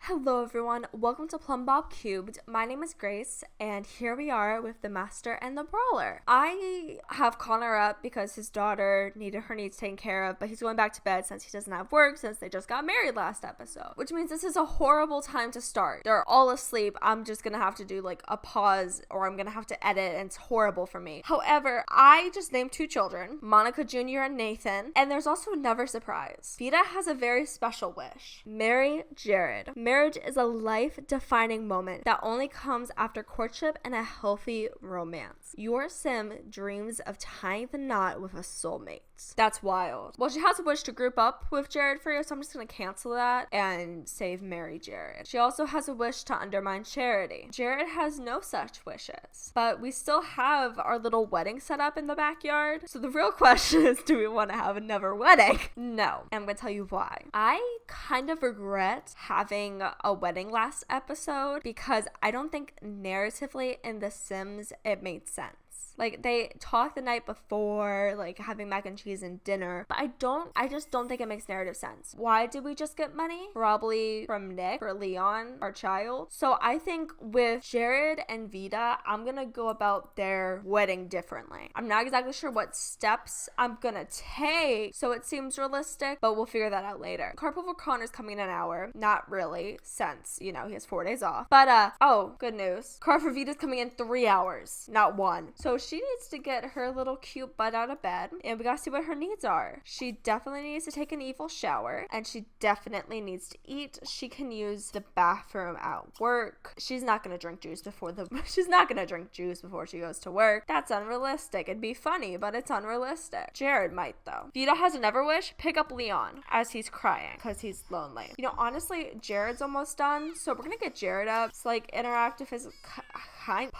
Hello everyone, welcome to Plumbob Cubed. My name is Grace, and here we are with the Master and the Brawler. I have Connor up because his daughter needed her needs taken care of, but he's going back to bed since he doesn't have work since they just got married last episode, which means this is a horrible time to start. They're all asleep. I'm just gonna have to do like a pause or I'm gonna have to edit, and it's horrible for me. However, I just named two children, Monica Jr. and Nathan, and there's also another surprise. Vita has a very special wish. Marry Jared. Marriage is a life-defining moment that only comes after courtship and a healthy romance. Your sim dreams of tying the knot with a soulmate. That's wild. Well, she has a wish to group up with Jared Frio, so I'm just gonna cancel that and save marry Jared. She also has a wish to undermine Charity. Jared has no such wishes, but we still have our little wedding set up in the backyard. So the real question is, do we want to have another wedding? No, and I'm gonna tell you why. I kind of regret having a wedding last episode because I don't think narratively in The Sims it made sense. Like, they talked the night before, like, having mac and cheese and dinner, but I just don't think it makes narrative sense. Why did we just get money? Probably from Nick or Leon, our child. So I think with Jared and Vita, I'm gonna go about their wedding differently. I'm not exactly sure what steps I'm gonna take so it seems realistic, but we'll figure that out later. Carpool for Connor's coming in an hour. Not really, since, you know, he has 4 days off. But, oh, good news. Car for Vita's coming in 3 hours, not 1. So she needs to get her little cute butt out of bed, and we gotta see what her needs are. She definitely needs to take an evil shower, and she definitely needs to eat. She can use the bathroom at work. She's not gonna drink juice before she goes to work. That's unrealistic. It'd be funny, but it's unrealistic. Jared might, though. Vita has another wish: pick up Leon as he's crying because he's lonely. You know, honestly, Jared's almost done, so we're gonna get Jared up. It's like interact with his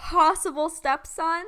possible stepson.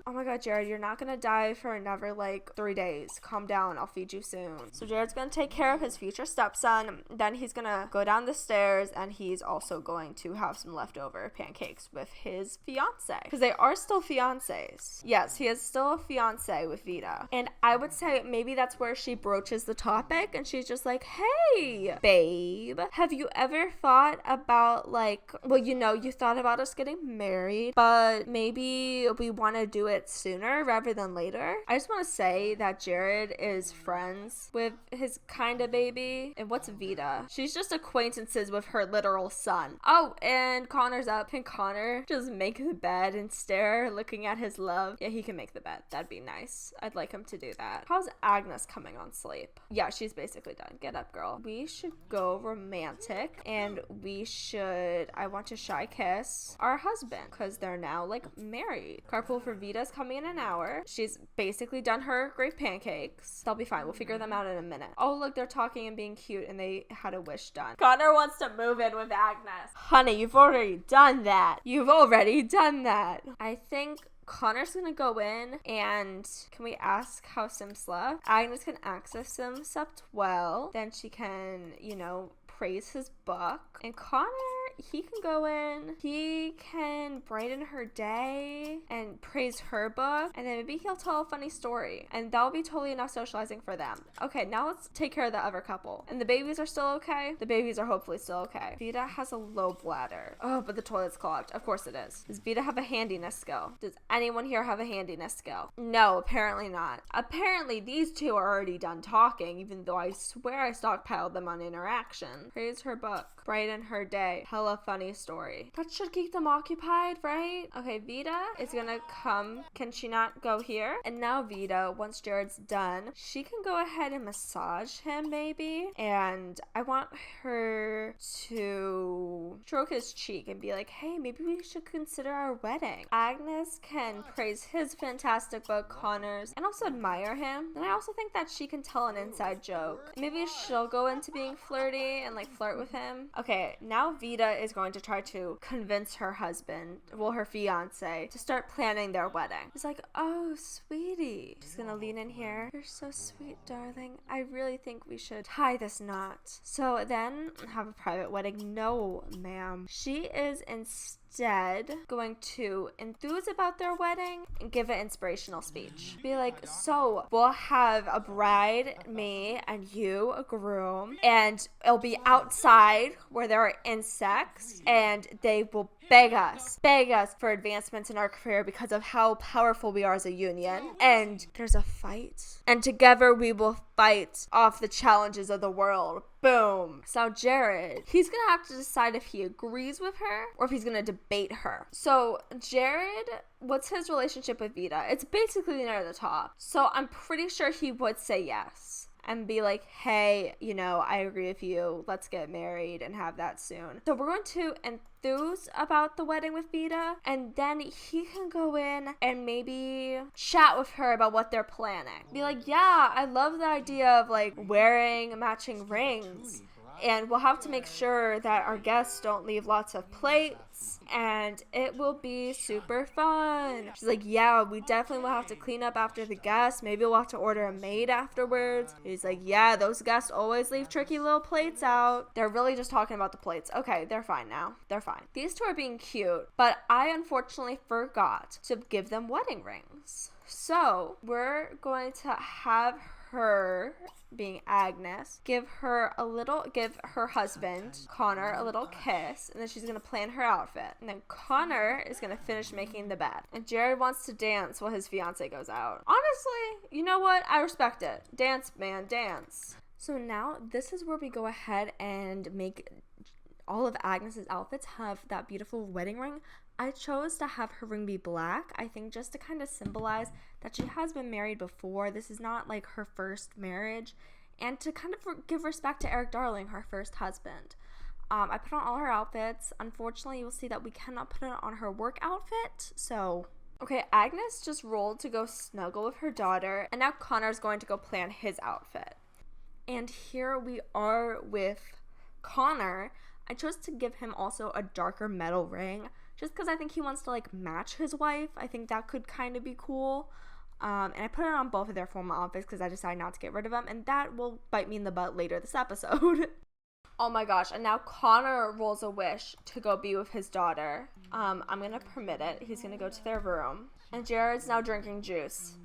Oh my god, Jared, you're not gonna die for another like 3 days. Calm down, I'll feed you soon. So Jared's gonna take care of his future stepson. Then he's gonna go down the stairs, and he's also going to have some leftover pancakes with his fiance, because they are still fiancés. Yes, he is still a fiance with Vita, and I would say maybe that's where she broaches the topic, and she's just like, hey babe, have you ever thought about, like, well, you know, you thought about us getting married, but maybe we want to do it sooner rather than later. I just want to say that Jared is friends with his kind of baby. And what's Vita? She's just acquaintances with her literal son. Oh, and Connor's up. Can Connor just make the bed and stare looking at his love? Yeah, he can make the bed. That'd be nice. I'd like him to do that. How's Agnes coming on sleep? Yeah, she's basically done. Get up, girl. We should go romantic, and I want to shy kiss our husband because they're now like married. Carpool for Vita's coming in an hour. She's basically done her great pancakes. They'll be fine. We'll figure them out in a minute. Oh, look, they're talking and being cute, and they had a wish done. Connor wants to move in with Agnes. Honey, you've already done that. I think Connor's gonna go in, and can we ask how Sim slept? Agnes can access Sim slept well. Then she can, you know, praise his book. And Connor, he can go in, he can brighten her day and praise her book, and then maybe he'll tell a funny story, and that'll be totally enough socializing for them. Okay, now let's take care of the other couple. And the babies are still okay? The babies are hopefully still okay. Vita has a low bladder. Oh, but the toilet's clogged. Of course it is. Does Vita have a handiness skill? Does anyone here have a handiness skill? No, apparently not. Apparently these two are already done talking, even though I swear I stockpiled them on interaction. Praise her book. Brighten her day. Hella funny story. That should keep them occupied, right? Okay, Vita is gonna come. Can she not go here? And now Vita, once Jared's done, she can go ahead and massage him maybe. And I want her to stroke his cheek and be like, hey, maybe we should consider our wedding. Agnes can praise his fantastic book, Connor's, and also admire him. And I also think that she can tell an inside joke. Maybe she'll go into being flirty and like flirt with him. Okay, now Vita is going to try to convince her husband, well, her fiance, to start planning their wedding. He's like, oh, sweetie. She's gonna lean in here. You're so sweet, darling. I really think we should tie this knot. So then have a private wedding. No, ma'am. She is in instead going to enthuse about their wedding and give an inspirational speech. Be like, so we'll have a bride, me, and you, a groom, and it'll be outside where there are insects, and they will beg us for advancements in our career because of how powerful we are as a union. And there's a fight, and together we will fight off the challenges of the world. Boom. So Jared, he's gonna have to decide if he agrees with her or if he's gonna debate her. So Jared, what's his relationship with Vita? It's basically near the top. So I'm pretty sure he would say yes and be like, hey, you know, I agree with you. Let's get married and have that soon. So we're going to enthuse about the wedding with Vita, and then he can go in and maybe chat with her about what they're planning. Be like, yeah, I love the idea of like wearing matching rings. And we'll have to make sure that our guests don't leave lots of plates, and it will be super fun. She's like, yeah, we definitely will have to clean up after the guests. Maybe we'll have to order a maid afterwards. He's like, yeah, those guests always leave tricky little plates out. They're really just talking about the plates. Okay, they're fine now. They're fine. These two are being cute, but I unfortunately forgot to give them wedding rings. So we're going to have her, being Agnes, give her husband, Connor, a little kiss, and then she's gonna plan her outfit. And then Connor is gonna finish making the bed. And Jared wants to dance while his fiance goes out. Honestly, you know what? I respect it. Dance, man, dance. So now this is where we go ahead and make all of Agnes's outfits have that beautiful wedding ring. I chose to have her ring be black, I think just to kind of symbolize that she has been married before. This is not like her first marriage, and to kind of give respect to Eric Darling, her first husband. I put on all her outfits. Unfortunately, you'll see that we cannot put it on her work outfit, so... Okay, Agnes just rolled to go snuggle with her daughter, and now Connor's going to go plan his outfit. And here we are with Connor. I chose to give him also a darker metal ring, just because I think he wants to like match his wife. I think that could kind of be cool. And I put it on both of their formal outfits because I decided not to get rid of them, and that will bite me in the butt later this episode. Oh my gosh, and now Connor rolls a wish to go be with his daughter. I'm gonna permit it. He's gonna go to their room. And Jared's now drinking juice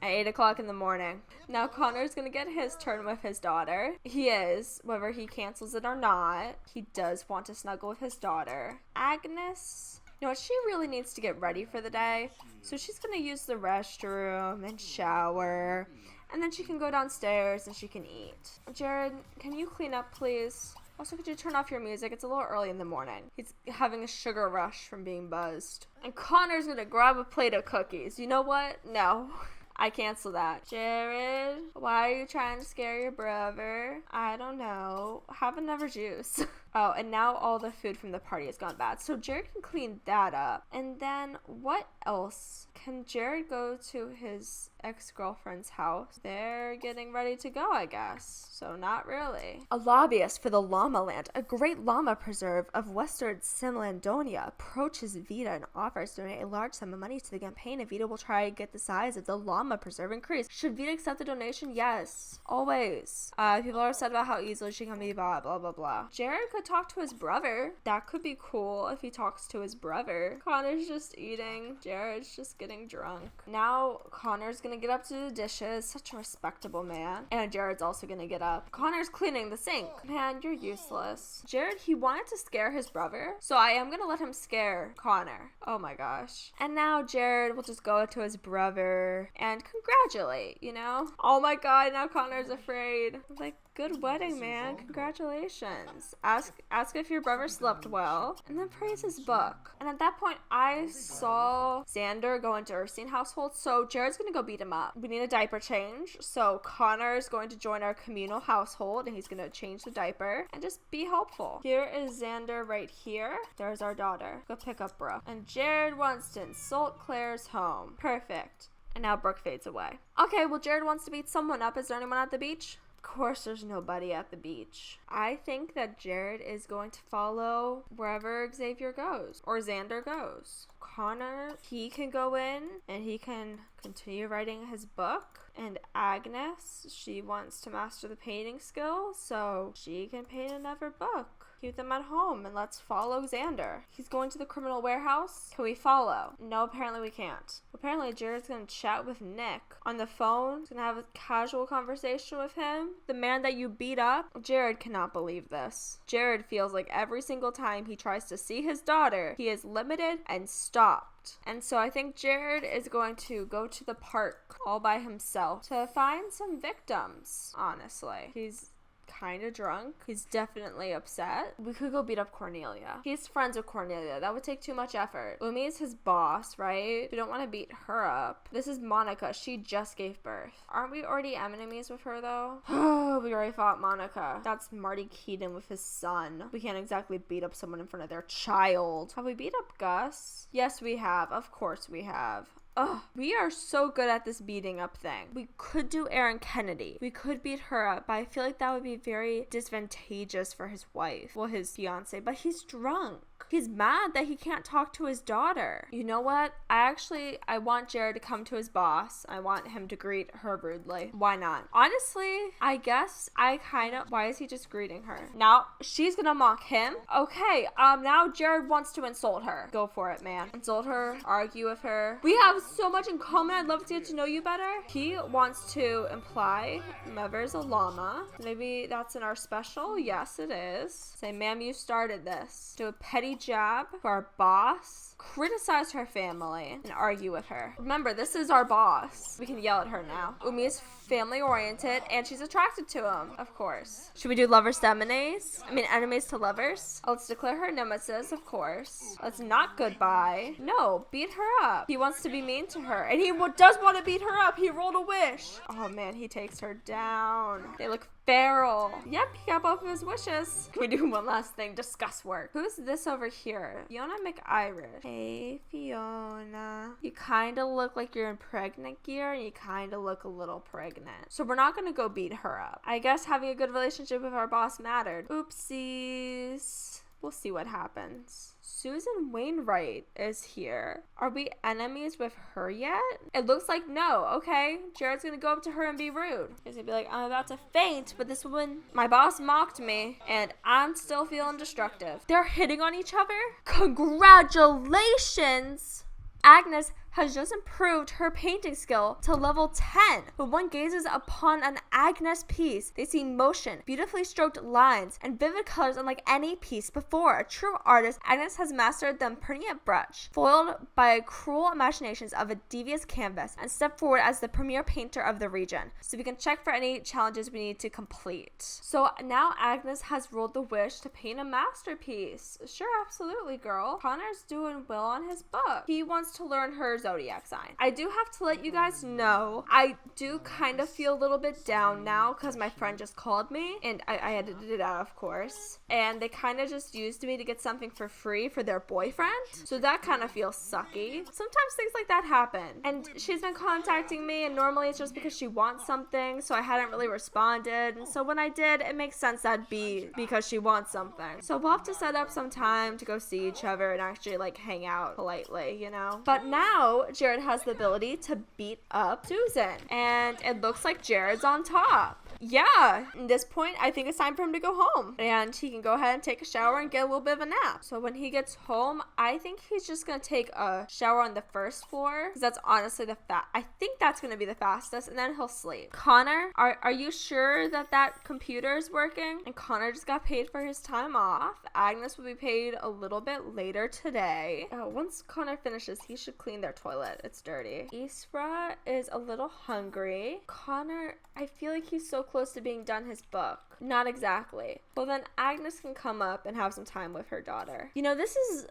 at 8 o'clock in the morning. Now Connor's gonna get his turn with his daughter. He is, whether he cancels it or not. He does want to snuggle with his daughter. Agnes, you know what, she really needs to get ready for the day. So she's gonna use the restroom and shower. And then she can go downstairs and she can eat. Jared, can you clean up, please? Also, could you turn off your music? It's a little early in the morning. He's having a sugar rush from being buzzed. And Connor's gonna grab a plate of cookies. You know what? No. I cancel that. Jared, why are you trying to scare your brother? I don't know. Have another juice. Oh, and now all the food from the party has gone bad. So Jared can clean that up. And then what else? Can Jared go to his ex-girlfriend's house? They're getting ready to go, I guess. So not really. A lobbyist for the Llama Land, a great llama preserve of Western Simlandonia, approaches Vita and offers to donate a large sum of money to the campaign, and Vita will try to get the size of the llama preserve increased. Should Vita accept the donation? Yes. Always. People are upset about how easily she can be bought, blah, blah, blah. Jared could talk to his brother. That could be cool if he talks to his brother. Connor's just eating. Jared's just getting drunk. Now Connor's gonna get up to the dishes. Such a respectable man. And Jared's also gonna get up. Connor's cleaning the sink. Man, you're useless. Jared, he wanted to scare his brother, so I am gonna let him scare Connor. Oh my gosh. And now Jared will just go to his brother and congratulate, you know? Oh my god, now Connor's afraid. Like, good wedding, man. Congratulations. Ask if your brother slept well, and then praise his book. And at that point, I saw Xander go into Ursine household, so Jared's gonna go beat him up. We need a diaper change, so Connor is going to join our communal household, and he's gonna change the diaper and just be helpful. Here is Xander right here. There's our daughter. Go pick up Brooke. And Jared wants to insult Claire's home. Perfect. And now Brooke fades away. Okay, well, Jared wants to beat someone up. Is there anyone at the beach? Of course there's nobody at the beach. I think that Jared is going to follow wherever Xavier goes or Xander goes. Connor, he can go in and he can continue writing his book. And Agnes, she wants to master the painting skill, so she can paint another book. Keep them at home and let's follow Xander. He's going to the criminal warehouse. Can we follow? No, apparently we can't. Apparently Jared's gonna chat with Nick on the phone. He's gonna have a casual conversation with him. The man that you beat up. Jared cannot believe this. Jared feels like every single time he tries to see his daughter, he is limited and stopped. And so I think Jared is going to go to the park all by himself to find some victims, honestly. He's kind of drunk. He's definitely upset. We could go beat up Cornelia. He's friends with Cornelia. That would take too much effort. Yumi is his boss, right? We don't want to beat her up. This is Monica. She just gave birth. Aren't we already enemies with her, though? Oh, we already fought Monica. That's Marty Keaton with his son. We can't exactly beat up someone in front of their child. Have we beat up Gus? Yes, we have. Of course we have. Ugh, we are so good at this beating up thing. We could do Erin Kennedy. We could beat her up, but I feel like that would be very disadvantageous for his wife. Well, his fiance, but he's drunk. He's mad that he can't talk to his daughter. You know what? I want Jared to come to his boss. I want him to greet her rudely. Why not? Honestly, I guess why is he just greeting her? Now, she's gonna mock him. Okay, now Jared wants to insult her. Go for it, man. Insult her, argue with her. We have so much in common. I'd love to get to know you better. He wants to imply Mother's a llama. Maybe that's in our special. Yes, it is. Say, ma'am, you started this. Do a petty jab for our boss. Criticize her family and argue with her. Remember, this is our boss. We can yell at her now. Umi is family oriented and she's attracted to him, of course. Should we do lovers to enemies? Enemies to lovers? Let's declare her nemesis, of course. Let's not goodbye. No, beat her up. He wants to be mean to her and he does want to beat her up. He rolled a wish. Oh man, he takes her down. They look feral. Yep, he got both of his wishes. Can we do one last thing? Discuss work. Who's this over here? Fiona McIrish. Hey, Fiona. You kind of look like you're in pregnant gear and you kind of look a little pregnant. So we're not going to go beat her up. I guess having a good relationship with our boss mattered. Oopsies. We'll see what happens. Susan Wainwright is here. Are we enemies with her yet? It looks like no. Okay, Jared's gonna go up to her and be rude. He's gonna be like, I'm about to faint, but this woman, my boss mocked me, and I'm still feeling destructive. They're hitting on each other? Congratulations! Agnes has just improved her painting skill to level 10. When one gazes upon an Agnes piece, they see motion, beautifully stroked lines, and vivid colors unlike any piece before. A true artist, Agnes has mastered the impertinent brush, foiled by cruel imaginations of a devious canvas, and stepped forward as the premier painter of the region. So we can check for any challenges we need to complete. So now Agnes has rolled the wish to paint a masterpiece. Sure, absolutely, girl. Connor's doing well on his book. He wants to learn her zodiac sign. I do have to let you guys know, I do kind of feel a little bit down now because my friend just called me and I edited it out, of course, and they kind of just used me to get something for free for their boyfriend, so that kind of feels sucky. Sometimes things like that happen, and she's been contacting me, and normally it's just because she wants something, so I hadn't really responded, and so when I did, it makes sense that'd be because she wants something. So we'll have to set up some time to go see each other and actually like hang out politely, you know. But now Jared has the ability to beat up Susan, and it looks like Jared's on top. Yeah, at this point, I think it's time for him to go home, and he can go ahead and take a shower and get a little bit of a nap. So when he gets home, I think he's just gonna take a shower on the first floor, because that's honestly I think that's gonna be the fastest, and then he'll sleep. Connor, are you sure that computer is working? And Connor just got paid for his time off. Agnes will be paid a little bit later today. Once Connor finishes, he should clean their toilet. It's dirty. Isra is a little hungry. Connor, I feel like he's so close to being done his book. Not exactly. Well, then Agnes can come up and have some time with her daughter. You know,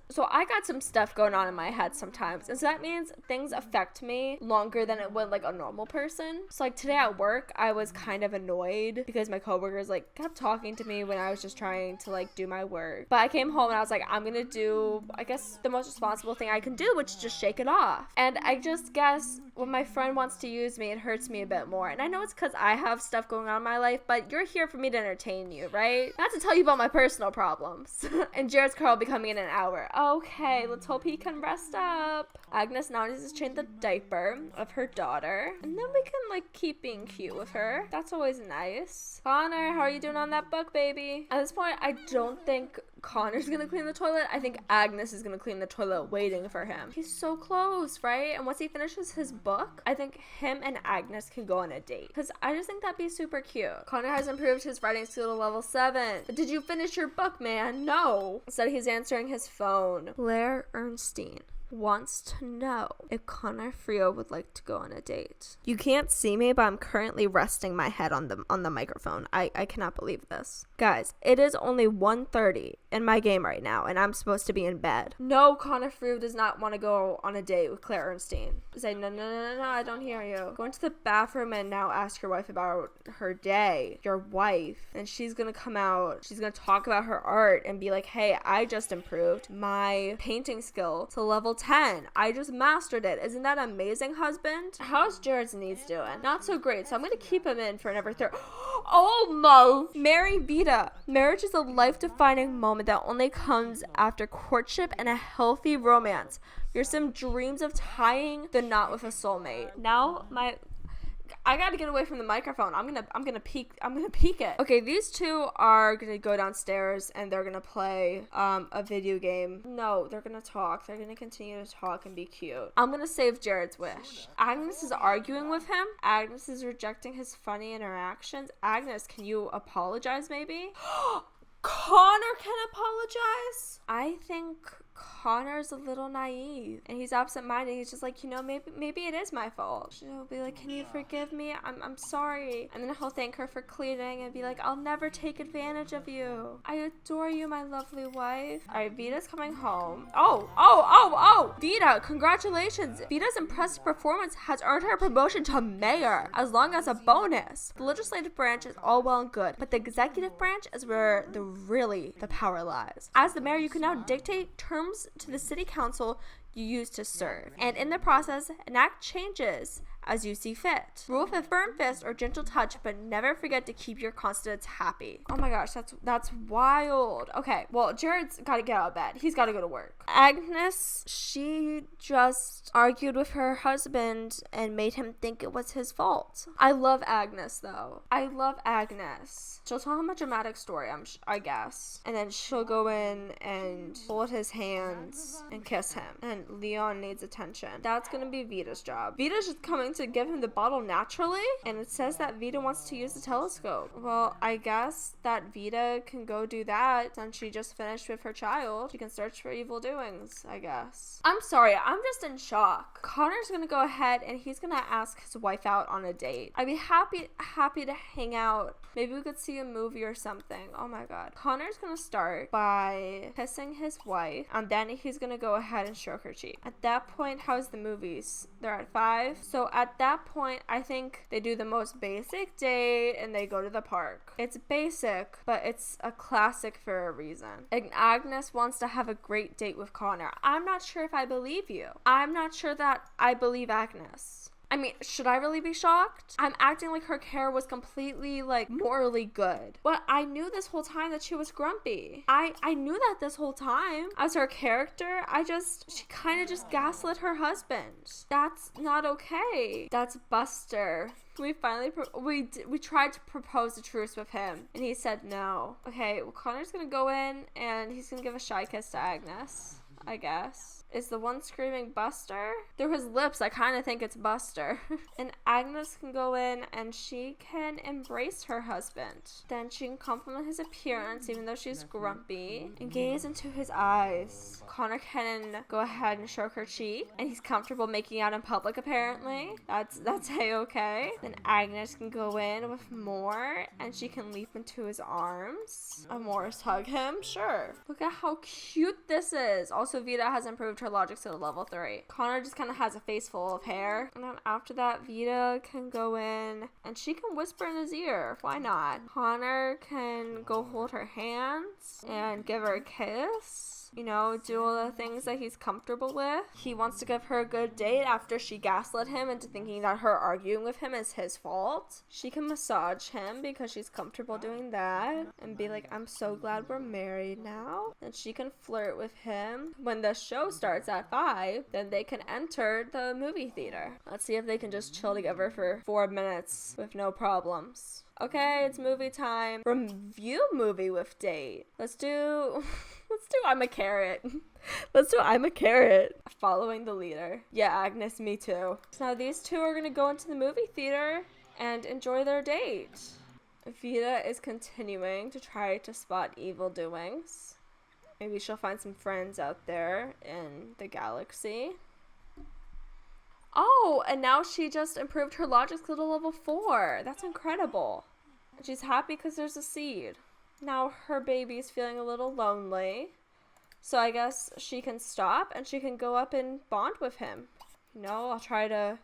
so I got some stuff going on in my head sometimes, and so that means things affect me longer than it would like a normal person. So like today at work, I was kind of annoyed because my coworkers like kept talking to me when I was just trying to like do my work. But I came home and I was like, I'm gonna do, I guess, the most responsible thing I can do, which is just shake it off. And I just guess when my friend wants to use me, it hurts me a bit more. And I know it's because I have stuff going on in my life, but you're here for me to to entertain you, right? Not to tell you about my personal problems. And Jared's car will be coming in an hour. Okay, let's hope he can rest up. Agnes now needs to change the diaper of her daughter. And then we can, like, keep being cute with her. That's always nice. Connor, how are you doing on that book, baby? At this point, I don't think Connor's gonna clean the toilet. I think Agnes is gonna clean the toilet waiting for him. He's so close, right? And once he finishes his book, I think him and Agnes can go on a date. Because I just think that'd be super cute. Connor has improved his writing skill to level 7. But did you finish your book, man? No. Instead, he's answering his phone. Blair Ernstine wants to know if Connor Frio would like to go on a date. You can't see me, but I'm currently resting my head on the microphone. I cannot believe this. Guys, it is only 1:30 in my game right now, and I'm supposed to be in bed. No, Connor Frio does not want to go on a date with Claire Ernstine. Say, no, I don't hear you. Go into the bathroom and now ask your wife about her day. Your wife. And she's gonna come out. She's gonna talk about her art and be like, hey, I just improved my painting skill to level 10. I just mastered it. Isn't that amazing, husband? How's Jared's knees doing? Not so great, so I'm gonna keep him in for another third. Oh no! Marry Vita. Marriage is a life-defining moment that only comes after courtship and a healthy romance. Your sim dreams of tying the knot with a soulmate. Now I gotta get away from the microphone. I'm gonna peek it. Okay, these two are gonna go downstairs and they're gonna play a video game. No, they're gonna talk. They're gonna continue to talk and be cute. I'm gonna save Jared's wish. Agnes is arguing with him. Agnes is rejecting his funny interactions. Agnes, can you apologize maybe? Connor can apologize? I think Connor's a little naive and he's absent-minded. He's just like, maybe it is my fault. She'll be like, can you forgive me? I'm sorry. And then he'll thank her for cleaning and be like, I'll never take advantage of you. I adore you, my lovely wife. All right, Vita's coming home. Oh, Vita, congratulations. Vita's impressive performance has earned her a promotion to mayor, as long as a bonus. The legislative branch is all well and good, but the executive branch is where the power lies. As the mayor, you can now dictate terms to the city council you use to serve, and in the process enact changes as you see fit. Rule with a firm fist or gentle touch, but never forget to keep your constituents happy. Oh my gosh, that's wild. Okay, well, Jared's gotta get out of bed. He's gotta go to work. Agnes, she just argued with her husband and made him think it was his fault. I love Agnes, though. I love Agnes. She'll tell him a dramatic story, I guess. And then she'll go in and hold his hands and kiss him. And Leon needs attention. That's gonna be Vita's job. Vita's just coming to give him the bottle naturally, and it says that Vita wants to use the telescope. Well, I guess that Vita can go do that since she just finished with her child. She can search for evil doings, I guess. I'm sorry, I'm just in shock. Connor's gonna go ahead and he's gonna ask his wife out on a date. I'd be happy to hang out. Maybe we could see a movie or something. Oh my god. Connor's gonna start by kissing his wife, and then he's gonna go ahead and stroke her cheek. At that point, how's the movies? They're at 5. So at that point, I think they do the most basic date and they go to the park. It's basic, but it's a classic for a reason. And Agnes wants to have a great date with Connor. I'm not sure if I believe you. I'm not sure that I believe Agnes. I mean, should I really be shocked? I'm acting like her care was completely, morally good. But I knew this whole time that she was grumpy. I knew that this whole time. As her character, she kind of just gaslit her husband. That's not okay. That's Buster. We finally, we tried to propose a truce with him, and he said no. Okay, well, Connor's gonna go in, and he's gonna give a shy kiss to Agnes, I guess. Is the one screaming Buster? Through his lips, I kind of think it's Buster. And Agnes can go in and she can embrace her husband. Then she can compliment his appearance, even though she's grumpy, and gaze into his eyes. Connor can go ahead and stroke her cheek, and he's comfortable making out in public, apparently. That's A-okay. Then Agnes can go in with more, and she can leap into his arms. Morris hug him, sure. Look at how cute this is. Also, Vita has improved her logic skill to level 3. Connor just kind of has a face full of hair. And then after that, Vita can go in and she can whisper in his ear. Why not? Connor can go hold her hands and give her a kiss. you know, do all the things that he's comfortable with. He wants to give her a good date after she gaslit him into thinking that her arguing with him is his fault. She can massage him because she's comfortable doing that and be like, I'm so glad we're married now. And she can flirt with him. When the show starts at 5, then they can enter the movie theater. Let's see if they can just chill together for 4 minutes with no problems. Okay, it's movie time. Review movie with date. Let's do I'm a Carrot. Let's do I'm a Carrot. Following the leader. Yeah, Agnes, me too. So now these two are gonna go into the movie theater and enjoy their date. Vita is continuing to try to spot evil doings. Maybe she'll find some friends out there in the galaxy. Oh, and now she just improved her logic skill to level 4. That's incredible. She's happy because there's a seed. Now her baby's feeling a little lonely. So I guess she can stop and she can go up and bond with him. You know, I'll try to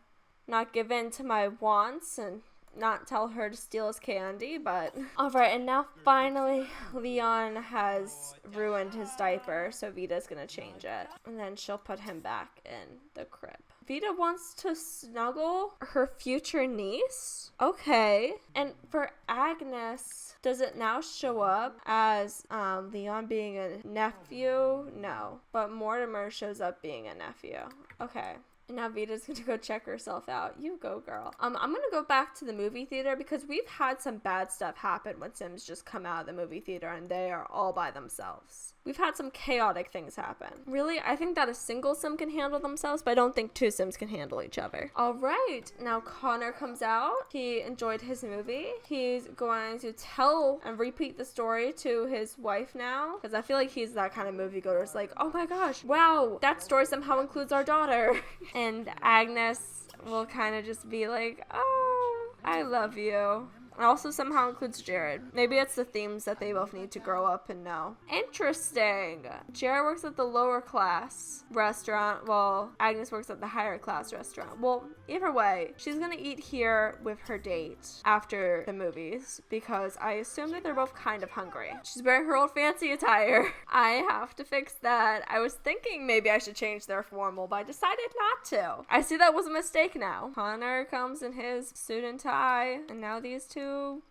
not give in to my wants and not tell her to steal his candy, but... Alright, and now finally Leon has ruined his diaper, so Vita's gonna change it. And then she'll put him back in the crib. Vita wants to snuggle her future niece? Okay. And for Agnes, does it now show up as Leon being a nephew? No. But Mortimer shows up being a nephew. Okay. And now Vita's gonna go check herself out. You go, girl. I'm gonna go back to the movie theater because we've had some bad stuff happen when Sims just come out of the movie theater and they are all by themselves. We've had some chaotic things happen. Really, I think that a single Sim can handle themselves, but I don't think 2 Sims can handle each other. All right, now Connor comes out. He enjoyed his movie. He's going to tell and repeat the story to his wife now, because I feel like he's that kind of moviegoer. It's like, oh my gosh, wow, that story somehow includes our daughter. And Agnes will kind of just be like, oh, I love you. It also somehow includes Jared. Maybe it's the themes that they both need to grow up and know. Interesting. Jared works at the lower class restaurant, while Agnes works at the higher class restaurant. Well, either way, she's gonna eat here with her date after the movies because I assume that they're both kind of hungry. She's wearing her old fancy attire. I have to fix that. I was thinking maybe I should change their formal, but I decided not to. I see that was a mistake now. Connor comes in his suit and tie, and now these two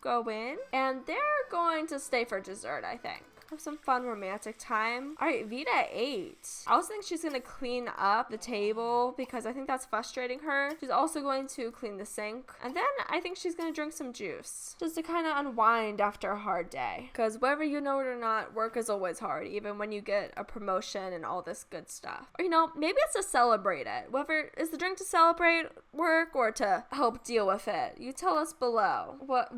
go in, and they're going to stay for dessert, I think. Have some fun romantic time. All right, Vita ate. I also think she's gonna clean up the table because I think that's frustrating her. She's also going to clean the sink, and then I think she's gonna drink some juice just to kind of unwind after a hard day, because whether you know it or not, work is always hard, even when you get a promotion and all this good stuff. Or, you know, maybe it's to celebrate it. Whether is the drink to celebrate work or to help deal with it, you tell us below. What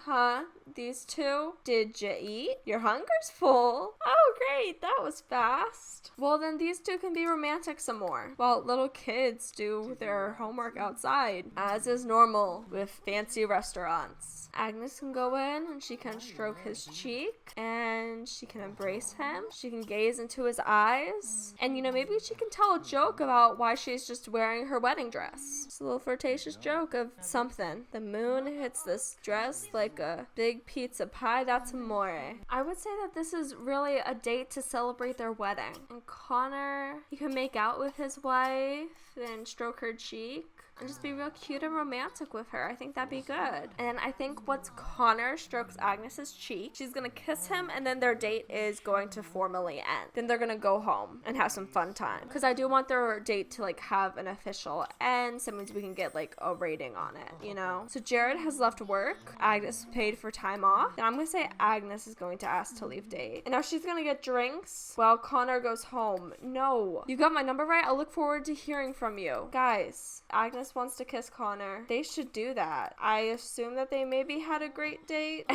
huh? These two, did you eat? Your hunger's full. Oh, great. That was fast. Well, then these two can be romantic some more while little kids do their homework outside, as is normal with fancy restaurants. Agnes can go in and she can stroke his cheek and she can embrace him. She can gaze into his eyes. And, you know, maybe she can tell a joke about why she's just wearing her wedding dress. It's a little flirtatious joke of something. The moon hits this dress like a big pizza pie. That's amore. I would say that this is really a date to celebrate their wedding. And Connor, he can make out with his wife and stroke her cheek and just be real cute and romantic with her. I think that'd be good. And I think once Connor strokes Agnes's cheek, she's gonna kiss him, and then their date is going to formally end. Then they're gonna go home and have some fun time, because I do want their date to like have an official end, so it means we can get like a rating on it, you know? So Jared has left work. Agnes paid for time off, and I'm gonna say Agnes is going to ask to leave date. And now she's gonna get drinks while Connor goes home. No, you got my number right. I'll look forward to hearing from you guys. Agnes wants to kiss Connor. They should do that. I assume that they maybe had a great date.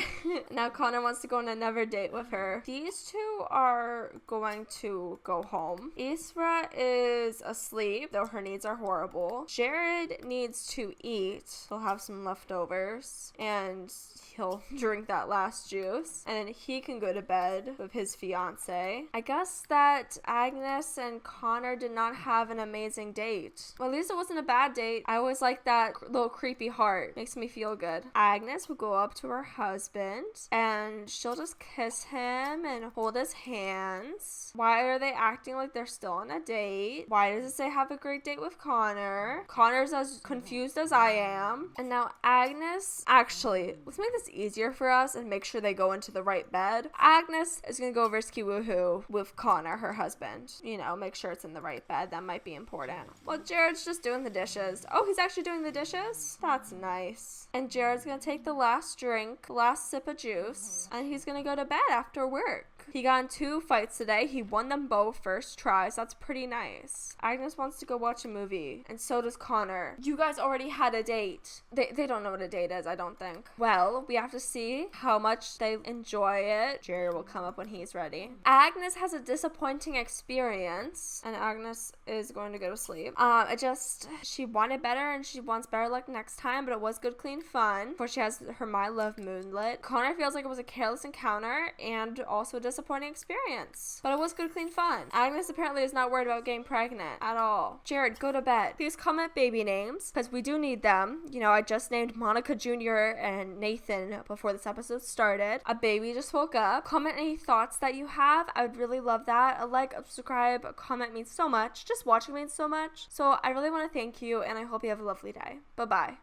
Now Connor wants to go on another date with her. These two are going to go home. Isra is asleep, though her needs are horrible. Jared needs to eat. He'll have some leftovers and he'll drink that last juice, and then he can go to bed with his fiance. I guess that Agnes and Connor did not have an amazing date. Well, at least it wasn't a bad date. sweet. I always like that little creepy heart. Makes me feel good. Agnes will go up to her husband and she'll just kiss him and hold his hands. Why are they acting like they're still on a date? Why does it say have a great date with Connor? Connor's as confused as I am. And now Agnes, actually, let's make this easier for us and make sure they go into the right bed. Agnes is gonna go risky woohoo with Connor, her husband. You know, make sure it's in the right bed. That might be important. Well, Jared's just doing the dishes. Oh, he's actually doing the dishes? That's nice. And Jared's gonna take the last drink, last sip of juice, and he's gonna go to bed after work. He got in 2 fights today. He won them both first tries. That's pretty nice. Agnes wants to go watch a movie, and so does Connor. You guys already had a date. They don't know what a date is, I don't think. Well, we have to see how much they enjoy it. Jared will come up when he's ready. Agnes has a disappointing experience, and Agnes is going to go to sleep. She wanted better, and she wants better luck next time, but it was good, clean fun. Before she has her My Love Moonlit. Connor feels like it was a careless encounter, and also a disappointing experience. But it was good, clean fun. Agnes apparently is not worried about getting pregnant at all. Jared, go to bed. Please comment baby names, because we do need them. You know, I just named Monica Jr. and Nathan before this episode started. A baby just woke up. Comment any thoughts that you have. I would really love that. A like, a subscribe, a comment means so much. Just watching means so much. So I really want to thank you, and I hope you have a lovely day. Bye-bye.